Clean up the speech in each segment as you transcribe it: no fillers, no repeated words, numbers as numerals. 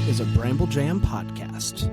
is a Bramble Jam podcast.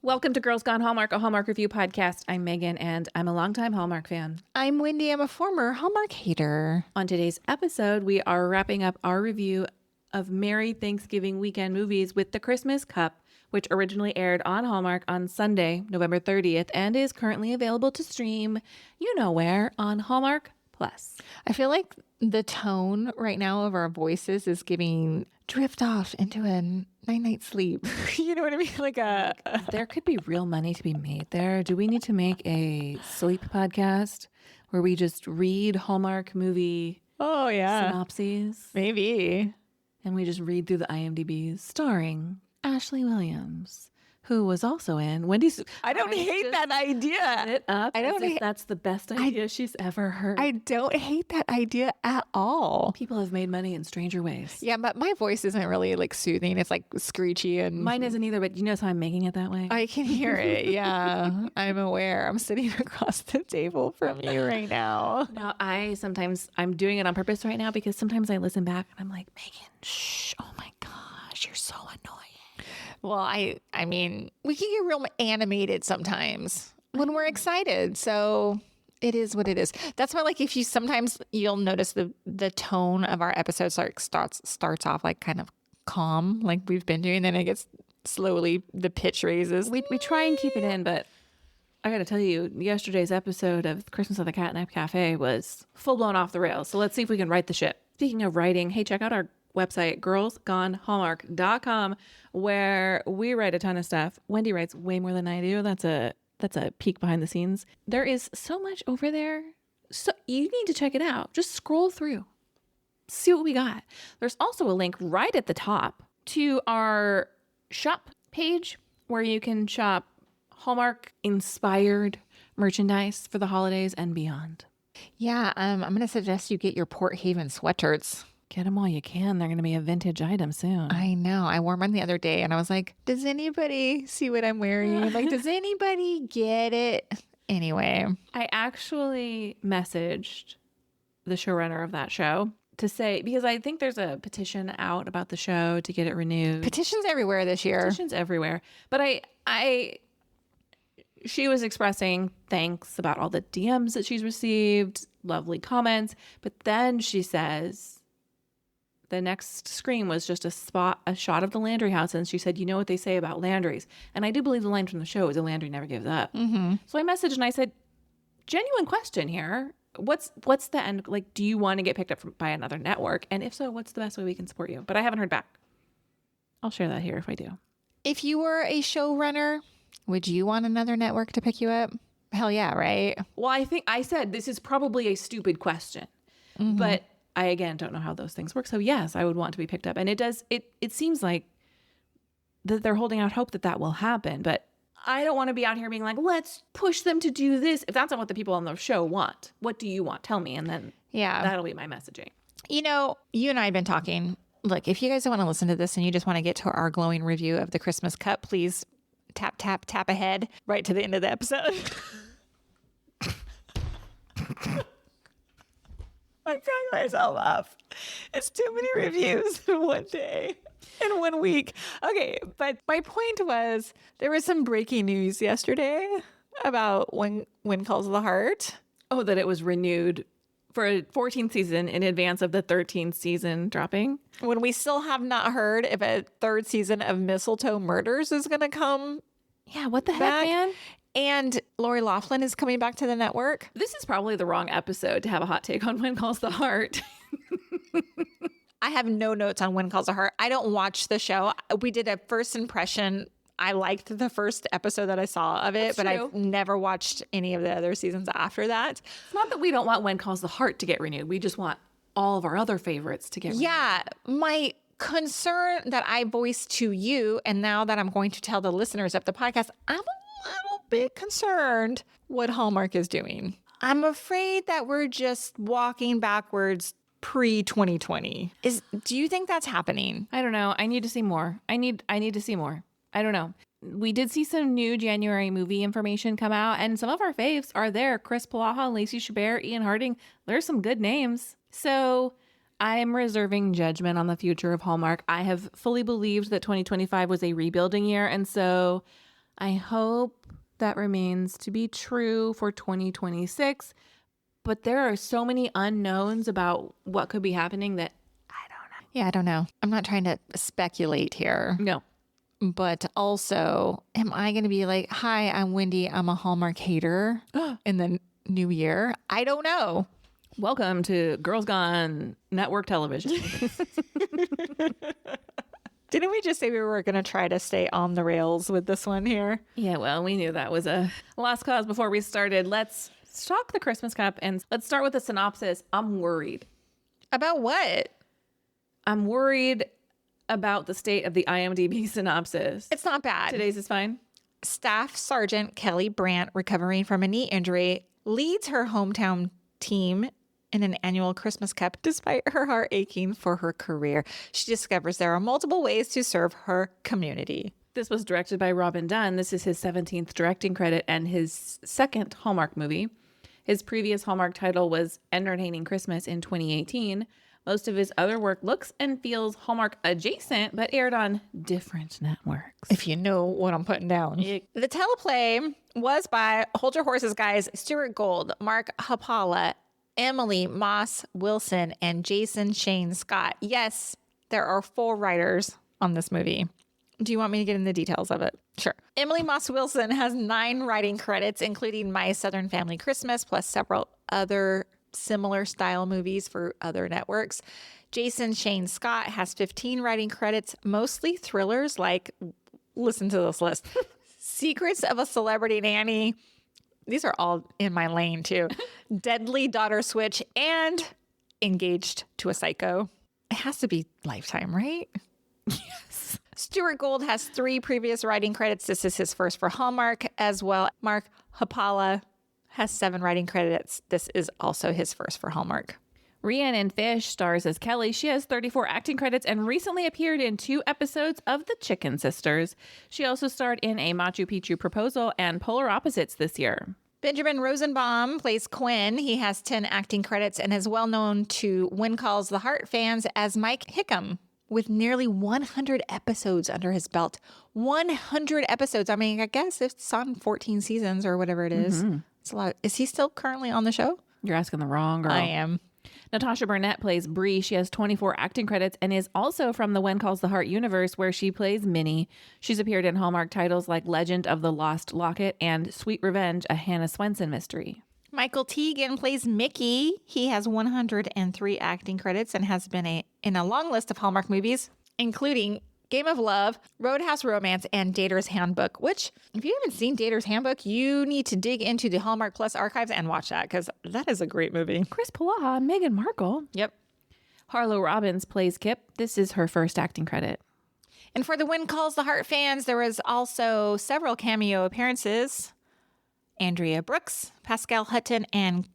Welcome to Girls Gone Hallmark, a Hallmark review podcast. I'm Megan, and I'm a longtime Hallmark fan. I'm Wendy. I'm a former Hallmark hater. On today's episode, we are wrapping up our review of Merry Thanksgiving Weekend movies with The Christmas Cup, which originally aired on Hallmark on Sunday, November 30th, and is currently available to stream, you know where, on Hallmark Plus. I feel like the tone right now of our voices is giving drift off into a night sleep. You know what I mean? Like there could be real money to be made there. Do we need to make a sleep podcast where we just read Hallmark movie synopses? Maybe. And we just read through the IMDb's starring Ashley Williams, who was also in Wendy's. I don't hate that idea. I don't think that's the best idea she's ever heard. I don't hate that idea at all. People have made money in stranger ways. Yeah, but my voice isn't really like soothing. It's like screechy and mine isn't either, but you notice how I'm making it that way? I can hear it. Yeah, I'm aware. I'm sitting across the table from you right now. No, I'm doing it on purpose right now because sometimes I listen back and I'm like, Megan, shh, oh my gosh, you're so annoying. Well, I mean, we can get real animated sometimes when we're excited. So it is what it is. That's why, like, if you sometimes you'll notice the tone of our episodes starts off like kind of calm, like we've been doing, then it gets slowly the pitch raises. We try and keep it in, but I got to tell you, yesterday's episode of Christmas at the Catnip Cafe was full blown off the rails. So let's see if we can right the ship. Speaking of writing, hey, check out our website, girlsgonehallmark.com, where we write a ton of stuff. Wendy writes way more than I do. That's a peek behind the scenes. There is so much over there. So you need to check it out. Just scroll through. See what we got. There's also a link right at the top to our shop page where you can shop Hallmark inspired merchandise for the holidays and beyond. Yeah, I'm going to suggest you get your Port Haven sweatshirts. Get them while you can. They're going to be a vintage item soon. I know. I wore mine the other day and I was like, does anybody see what I'm wearing? Like, does anybody get it? Anyway. I actually messaged the showrunner of that show to say, because I think there's a petition out about the show to get it renewed. Petitions everywhere this year. Petitions everywhere. But she was expressing thanks about all the DMs that she's received, lovely comments. But then she says, the next screen was just a shot of the Landry house. And she said, you know what they say about Landrys. And I do believe the line from the show is a Landry never gives up. Mm-hmm. So I messaged and I said, genuine question here. What's the end? Like, do you want to get picked up by another network? And if so, what's the best way we can support you? But I haven't heard back. I'll share that here if I do. If you were a showrunner, would you want another network to pick you up? Hell yeah, right? Well, I think I said this is probably a stupid question, but I, again, don't know how those things work. So yes, I would want to be picked up. And it seems like that they're holding out hope that will happen. But I don't want to be out here being like, let's push them to do this. If that's not what the people on the show want, what do you want? Tell me. And then that'll be my messaging. You know, you and I have been talking. Look, if you guys don't want to listen to this and you just want to get to our glowing review of the Christmas Cup, please tap, tap, tap ahead right to the end of the episode. I'm crying myself up. It's too many reviews in one day, in 1 week. Okay, but my point was there was some breaking news yesterday about When Calls the Heart. Oh, that it was renewed for a 14th season in advance of the 13th season dropping. When we still have not heard if a third season of Mistletoe Murders is going to come. Yeah, what the heck, man? And Lori Loughlin is coming back to the network. This is probably the wrong episode to have a hot take on When Calls the Heart. I have no notes on When Calls the Heart. I don't watch the show. We did a first impression. I liked the first episode that I saw of it, but I've never watched any of the other seasons after that. It's not that we don't want When Calls the Heart to get renewed. We just want all of our other favorites to get renewed. Yeah, my concern that I voiced to you, and now that I'm going to tell the listeners of the podcast, I'm a little bit concerned what Hallmark is doing. I'm afraid that we're just walking backwards pre-2020. Do you think that's happening? I don't know. I need to see more. I need to see more. I don't know. We did see some new January movie information come out, and some of our faves are there. Chris Palaha, Lacey Chabert, Ian Harding. There's some good names. So I am reserving judgment on the future of Hallmark. I have fully believed that 2025 was a rebuilding year, and so I hope that remains to be true for 2026. But there are so many unknowns about what could be happening that I don't know. Yeah, I don't know. I'm not trying to speculate here. No. But also, am I going to be like, hi, I'm Wendy. I'm a Hallmark hater in the new year? I don't know. Welcome to Girls Gone Network Television. Didn't we just say we were going to try to stay on the rails with this one here? Yeah, well, we knew that was a lost cause before we started. Let's talk the Christmas Cup, and let's start with the synopsis. I'm worried. About what? I'm worried about the state of the IMDb synopsis. It's not bad. Today's is fine. Staff Sergeant Kelly Brandt, recovering from a knee injury, leads her hometown team in an annual Christmas Cup despite her heart aching for her career. She discovers there are multiple ways to serve her community. This was directed by Robin Dunn. This is his 17th directing credit and his second Hallmark movie. His previous Hallmark title was Entertaining Christmas in 2018. Most of his other work looks and feels Hallmark adjacent, but aired on different networks. If you know what I'm putting down. The teleplay was by Hold Your Horses guys Stuart Gold, Mark Hapala, Emily Moss Wilson, and Jason Shane Scott. Yes, there are 4 writers on this movie. Do you want me to get into the details of it? Sure. Emily Moss Wilson has 9 writing credits, including My Southern Family Christmas, plus several other similar style movies for other networks. Jason Shane Scott has 15 writing credits, mostly thrillers like, listen to this list, Secrets of a Celebrity Nanny. These are all in my lane too. Deadly Daughter Switch and Engaged to a Psycho. It has to be Lifetime, right? Yes. Stuart Gold has 3 previous writing credits. This is his first for Hallmark as well. Mark Hapala has 7 writing credits. This is also his first for Hallmark. Rhiannon Fish stars as Kelly. She has 34 acting credits and recently appeared in 2 episodes of The Chicken Sisters. She also starred in A Machu Picchu Proposal and Polar Opposites this year. Benjamin Rosenbaum plays Quinn. He has 10 acting credits and is well known to When Calls the Heart fans as Mike Hickam, with nearly 100 episodes under his belt. 100 episodes. I mean, I guess it's on 14 seasons or whatever it is. Mm-hmm. It's a lot. Is he still currently on the show? You're asking the wrong girl. I am. Natasha Burnett plays Bree. She has 24 acting credits and is also from the When Calls the Heart universe, where she plays Minnie. She's appeared in Hallmark titles like Legend of the Lost Locket and Sweet Revenge, a Hannah Swenson mystery. Michael Teagan plays Mickey. He has 103 acting credits and has been in a long list of Hallmark movies, including Game of Love, Roadhouse Romance, and Dater's Handbook, which, if you haven't seen Dater's Handbook, you need to dig into the Hallmark Plus archives and watch that, because that is a great movie. Chris Palaha, Meghan Markle. Yep. Harlow Robbins plays Kip. This is her first acting credit. And for the When Calls the Heart fans, there was also several cameo appearances. Andrea Brooks, Pascal Hutton, and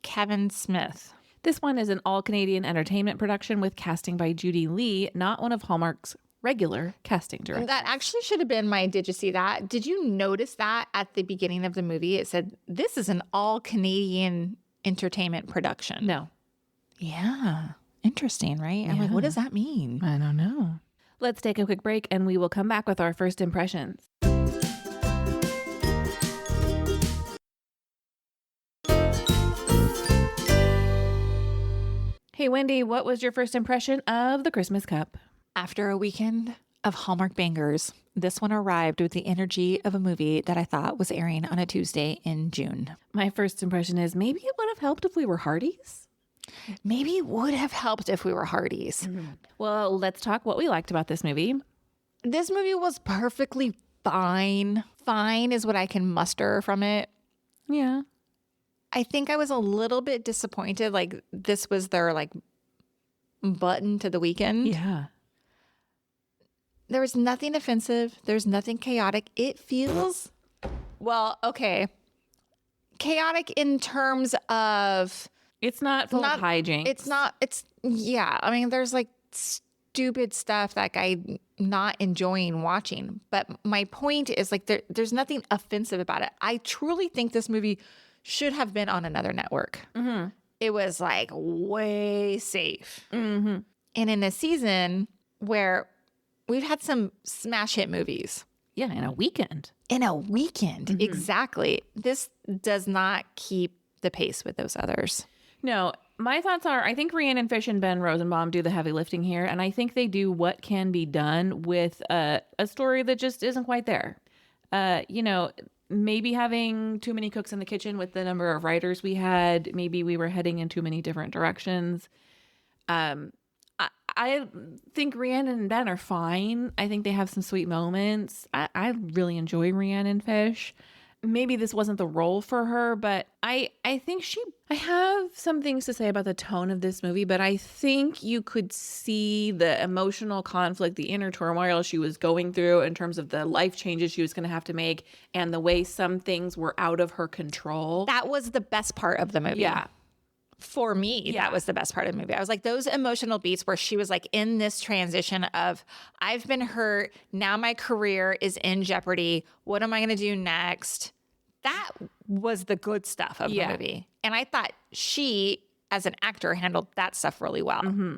Kevin Smith. This one is an all-Canadian entertainment production with casting by Judy Lee, not one of Hallmark's regular casting directors. That actually should have been my did you see that? Did you notice that at the beginning of the movie? It said, this is an all-Canadian entertainment production. No. Yeah. Interesting, right? Yeah. I'm like, what does that mean? I don't know. Let's take a quick break and we will come back with our first impressions. Hey, Wendy, what was your first impression of the Christmas Cup? After a weekend of Hallmark bangers, this one arrived with the energy of a movie that I thought was airing on a Tuesday in June. My first impression is maybe it would have helped if we were Hardys. Maybe it would have helped if we were Hardys. Mm-hmm. Well, let's talk what we liked about this movie. This movie was perfectly fine. Fine is what I can muster from it. Yeah. I think I was a little bit disappointed. Like, this was their, like, button to the weekend. Yeah. There was nothing offensive. There's nothing chaotic. It feels, well, okay, chaotic in terms of It's not full of hijinks. It's not. It's yeah. I mean, there's like stupid stuff that I'm not enjoying watching. But my point is like there's nothing offensive about it. I truly think this movie should have been on another network. Mm-hmm. It was like way safe. Mm-hmm. And in a season where we've had some smash hit movies. Yeah, in a weekend. Mm-hmm. Exactly. This does not keep the pace with those others. No, my thoughts are I think Rhiannon Fish and Ben Rosenbaum do the heavy lifting here. And I think they do what can be done with a story that just isn't quite there. Maybe having too many cooks in the kitchen with the number of writers we had. Maybe we were heading in too many different directions. I think Rhiannon and Ben are fine. I think they have some sweet moments. I really enjoy Rhiannon Fish. Maybe this wasn't the role for her, but I think I have some things to say about the tone of this movie, but I think you could see the emotional conflict, the inner turmoil she was going through in terms of the life changes she was going to have to make and the way some things were out of her control. That was the best part of the movie. Yeah. For me, that was the best part of the movie. I was like, those emotional beats where she was like in this transition of, I've been hurt. Now my career is in jeopardy. What am I going to do next? That was the good stuff of the movie. And I thought she, as an actor, handled that stuff really well. Mm-hmm.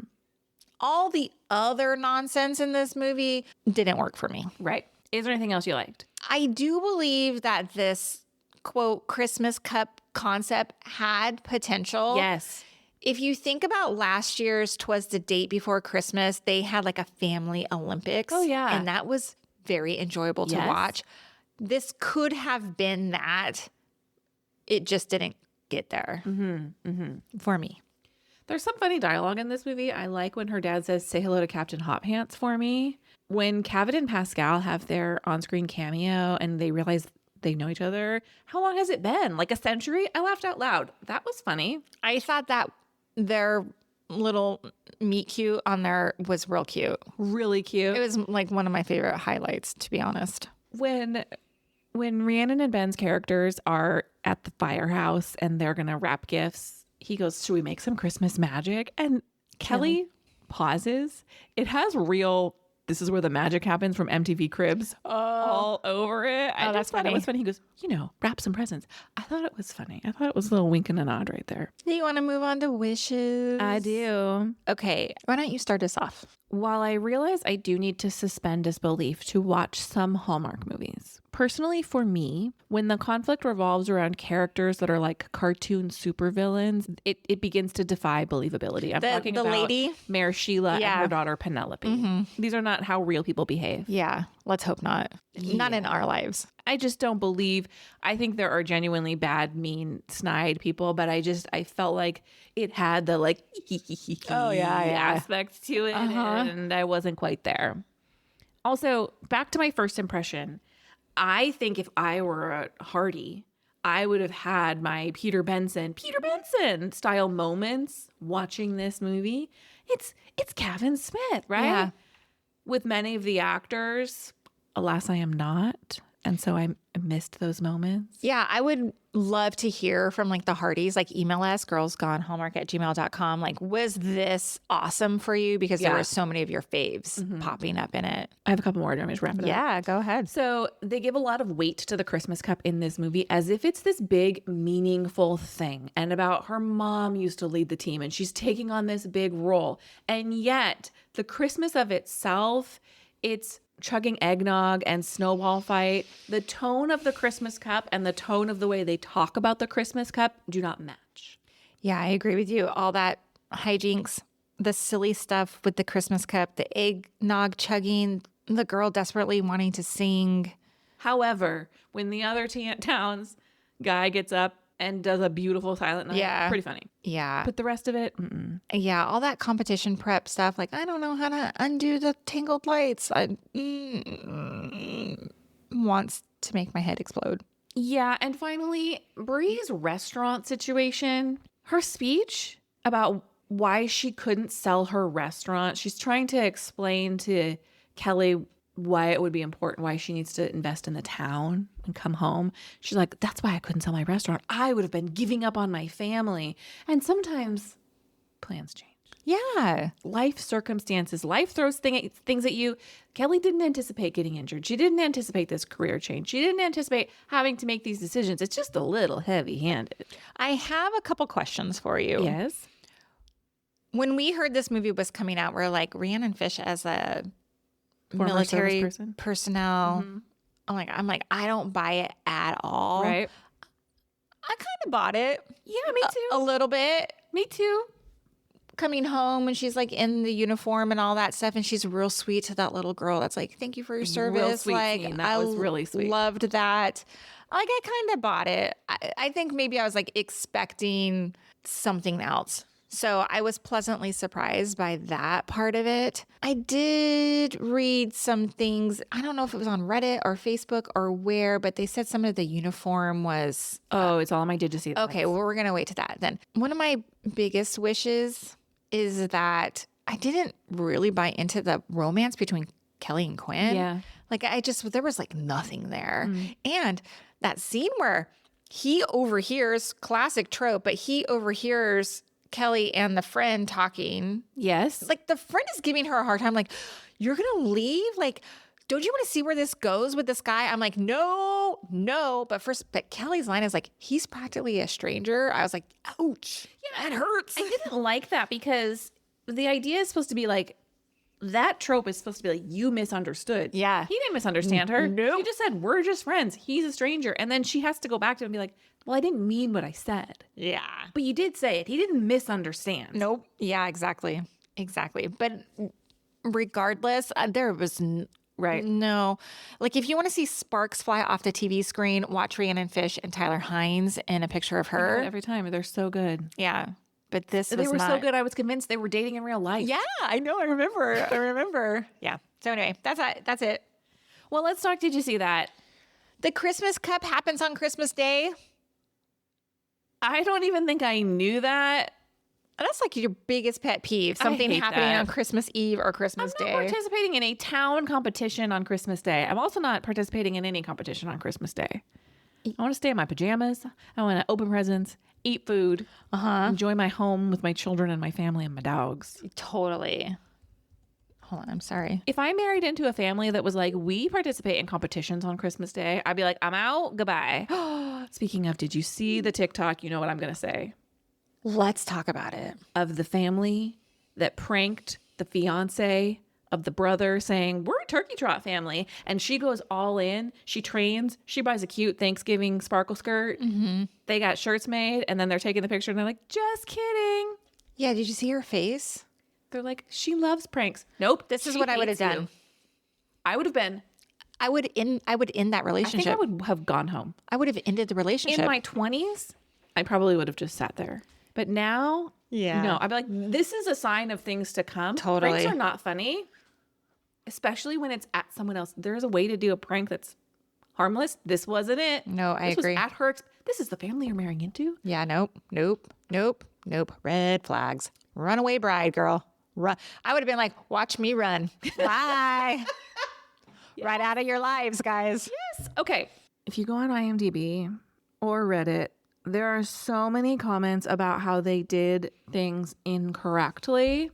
All the other nonsense in this movie didn't work for me. Right. Is there anything else you liked? I do believe that this, quote, Christmas cup concept had potential. Yes. If you think about last year's 'Twas the Date Before Christmas, they had like a family Olympics. Oh, yeah. And that was very enjoyable to watch. This could have been that. It just didn't get there for me. There's some funny dialogue in this movie. I like when her dad says, say hello to Captain Hot Pants for me. When Kevin and Pascal have their on-screen cameo and they realize they know each other. How long has it been? Like a century? I laughed out loud. That was funny. I thought that their little meet cute on there was real cute. Really cute. It was like one of my favorite highlights, to be honest. When Rhiannon and Ben's characters are at the firehouse and they're going to wrap gifts, he goes, should we make some Christmas magic? And Kelly pauses. It has real... This is where the magic happens from MTV Cribs all over it. I just thought it was funny. He goes, wrap some presents. I thought it was funny. I thought it was a little wink and a nod right there. Do you want to move on to wishes? I do. Okay. Why don't you start us off? While I realize I do need to suspend disbelief to watch some Hallmark movies, personally for me, when the conflict revolves around characters that are like cartoon supervillains, it begins to defy believability. I'm talking about lady? Mayor Sheila and her daughter Penelope. Mm-hmm. These are not how real people behave. Yeah, let's hope not. Not in our lives. I just don't believe. I think there are genuinely bad, mean, snide people, but I felt like it had the like aspect to it, and I wasn't quite there. Also, back to my first impression, I think if I were a Hardy, I would have had my Peter Benson style moments watching this movie. It's Kevin Smith, right? Yeah. With many of the actors, alas, I am not. And so I missed those moments. Yeah, I would love to hear from like the Hardys, like email us, girlsgonehallmark@gmail.com. Like, was this awesome for you? Because there were so many of your faves popping up in it. I have a couple more. Do you want me to wrap it up? Yeah, go ahead. So they give a lot of weight to the Christmas cup in this movie as if it's this big, meaningful thing and about her mom used to lead the team and she's taking on this big role. And yet the Christmas of itself, it's chugging eggnog and snowball fight. The tone of the Christmas cup and the tone of the way they talk about the Christmas cup do not match. Yeah, I agree with you. All that hijinks, the silly stuff with the Christmas cup, the eggnog chugging, the girl desperately wanting to sing. However, when the other town's guy gets up and does a beautiful silent night, pretty funny. Yeah. But the rest of it, yeah, all that competition prep stuff, like, I don't know how to undo the tangled lights. Wants to make my head explode. Yeah, and finally, Brie's restaurant situation, her speech about why she couldn't sell her restaurant. She's trying to explain to Kelly why it would be important, why she needs to invest in the town and come home. She's like, that's why I couldn't sell my restaurant. I would have been giving up on my family. And sometimes plans change. Yeah. Life circumstances, life throws things at you. Kelly didn't anticipate getting injured. She didn't anticipate this career change. She didn't anticipate having to make these decisions. It's just a little heavy-handed. I have a couple questions for you. Yes. When we heard this movie was coming out, we're like, Rhiannon Fish as a Former military service person. personnel. I'm like, I don't buy it at all. Right. I kind of bought it. Yeah, me too. A little bit. Me too. Coming home and she's like in the uniform and all that stuff, and she's real sweet to that little girl that's like, thank you for your service. Real sweet like scene. That was really sweet. Loved that. Like, I kind of bought it. I think maybe I was like expecting something else. So I was pleasantly surprised by that part of it. I did read some things. I don't know if it was on Reddit or Facebook or where, but they said some of the uniform was... Oh, it's all on my Digicy. Okay, well, we're going to wait to that then. One of my biggest wishes is that I didn't really buy into the romance between Kelly and Quinn. Yeah. Like, there was like nothing there. And that scene where he overhears, classic trope, but he overhears Kelly and the friend talking. Yes. Like, the friend is giving her a hard time. Like, you're going to leave? Like, don't you want to see where this goes with this guy? I'm like, no. But Kelly's line is like, he's practically a stranger. I was like, ouch. Yeah, that hurts. I didn't like that because the idea is supposed to be like, that trope is supposed to be like, you misunderstood. Yeah. He didn't misunderstand her. Nope. She just said, we're just friends. He's a stranger. And then she has to go back to him and be like, well, I didn't mean what I said. Yeah. But you did say it. He didn't misunderstand. Nope. Yeah, exactly. But regardless, there was Right. no. Like, if you want to see sparks fly off the TV screen, watch Rhiannon Fish and Tyler Hines in a picture of her. Every time. They're so good. Yeah. But this They was were so not. good. I was convinced they were dating in real life. Yeah, I know. I remember. Yeah. So anyway, that's it. Well, let's talk. Did you see that? The Christmas Cup happens on Christmas Day. I don't even think I knew that. That's like your biggest pet peeve. Something hate happening that. on Christmas Eve or Christmas I'm Day. not participating in a town competition on Christmas Day. I'm also not participating in any competition on Christmas Day. I want to stay in my pajamas. I want to open presents, eat food, enjoy my home with my children and my family and my dogs. Totally. Hold on, I'm sorry. If I married into a family that was like, we participate in competitions on Christmas Day, I'd be like, I'm out. Goodbye. Speaking of, did you see the TikTok? You know what I'm going to say. Let's talk about it. Of the family that pranked the fiance of the brother saying, we're a turkey trot family. And she goes all in. She trains. She buys a cute Thanksgiving sparkle skirt. They got shirts made. And then they're taking the picture and they're like, just kidding. Yeah, did you see her face? They're like, she loves pranks. Nope. This is she what I would have hates done. you. I would have been. I would end that I think relationship. I would have gone home. I would have ended the relationship. In my 20s, I probably would have just sat there. But now, Yeah. no. I'd be like, this is a sign of things to come. Totally. Pranks are not funny, especially when it's at someone else. There's a way to do a prank that's harmless. This wasn't it. No, I this agree. Was at her. This is the family you're marrying into. Yeah, nope. Red flags. Runaway bride, girl. Run. I would have been like, watch me run. Bye. Right out of your lives, guys. Yes. Okay. If you go on IMDb or Reddit, there are so many comments about how they did things incorrectly.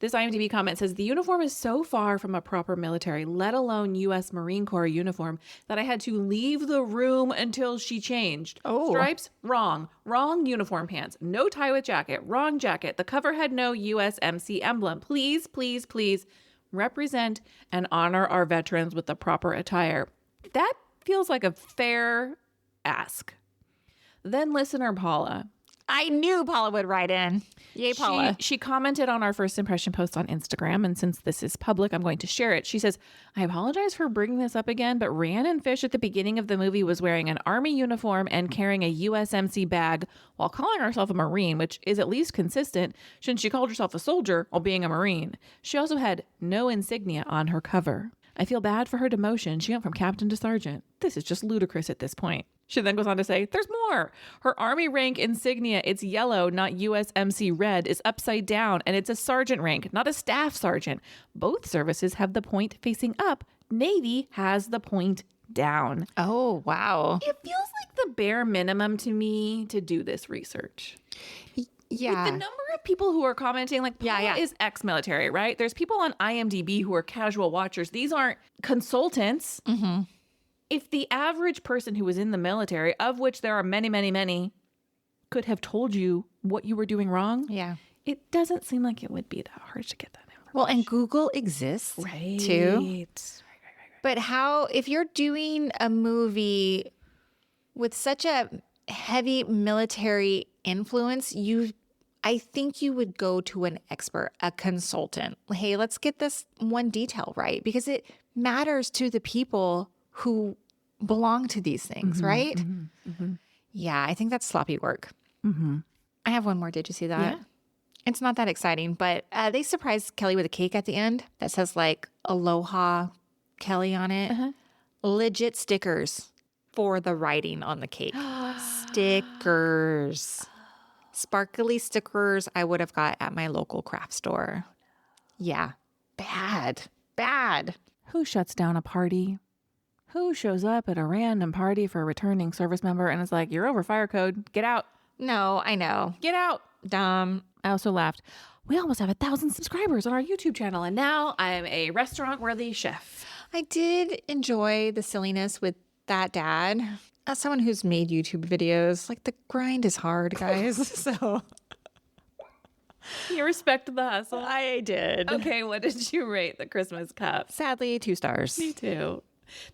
This IMDb comment says, the uniform is so far from a proper military, let alone U.S. Marine Corps uniform, that I had to leave the room until she changed. Oh. Stripes? Wrong. Wrong uniform pants. No tie with jacket. Wrong jacket. The cover had no USMC emblem. Please, please, please represent and honor our veterans with the proper attire. That feels like a fair ask. Then listener Paula. I knew Paula would write in. Yay, Paula. She commented on our first impression post on Instagram, and since this is public, I'm going to share it. She says, I apologize for bringing this up again, but Rhiannon Fish at the beginning of the movie was wearing an Army uniform and carrying a USMC bag while calling herself a Marine, which is at least consistent since she called herself a soldier while being a Marine. She also had no insignia on her cover. I feel bad for her demotion. She went from captain to sergeant. This is just ludicrous at this point. She then goes on to say, there's more. Her Army rank insignia, it's yellow, not USMC red, is upside down, and it's a sergeant rank, not a staff sergeant. Both services have the point facing up, Navy has the point down. Oh, wow. It feels like the bare minimum to me to do this research. Yeah. With the number of people who are commenting, like, Paula is ex-military, right? There's people on IMDb who are casual watchers. These aren't consultants. Mm-hmm. If the average person who was in the military, of which there are many, many, many, could have told you what you were doing wrong, it doesn't seem like it would be that hard to get that information. Well, and Google exists too. But how, if you're doing a movie with such a heavy military influence, I think you would go to an expert, a consultant. Hey, let's get this one detail right, because it matters to the people who belong to these things, right? Yeah, I think that's sloppy work. I have one more. Did you see that? Yeah. It's not that exciting, but they surprised Kelly with a cake at the end that says like Aloha Kelly on it. Legit stickers for the writing on the cake. Stickers. Sparkly stickers I would have got at my local craft store. Yeah. Bad. Who shuts down a party? Who shows up at a random party for a returning service member and is like, you're over fire code. Get out. No, I know. Get out. Dumb. I also laughed. We almost have 1,000 subscribers on our YouTube channel, and now I'm a restaurant-worthy chef. I did enjoy the silliness with that dad. As someone who's made YouTube videos, like the grind is hard, guys. So You respect the hustle. I did. Okay, what did you rate the Christmas cup? Sadly, 2 stars. Me too.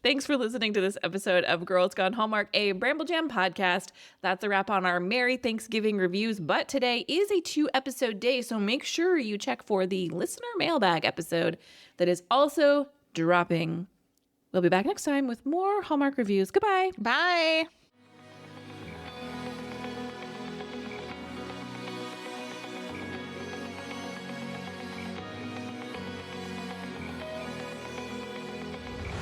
Thanks for listening to this episode of Girls Gone Hallmark, a Bramble Jam podcast. That's a wrap on our Merry Thanksgiving reviews, but today is a 2-episode day, so make sure you check for the listener mailbag episode that is also dropping. We'll be back next time with more Hallmark reviews. Goodbye. Bye.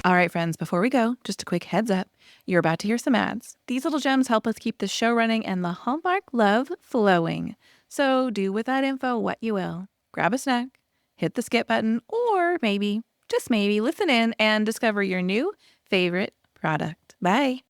All right, friends, before we go, just a quick heads up. You're about to hear some ads. These little gems help us keep the show running and the Hallmark love flowing. So do with that info what you will. Grab a snack, hit the skip button, or maybe, just maybe, listen in and discover your new favorite product. Bye.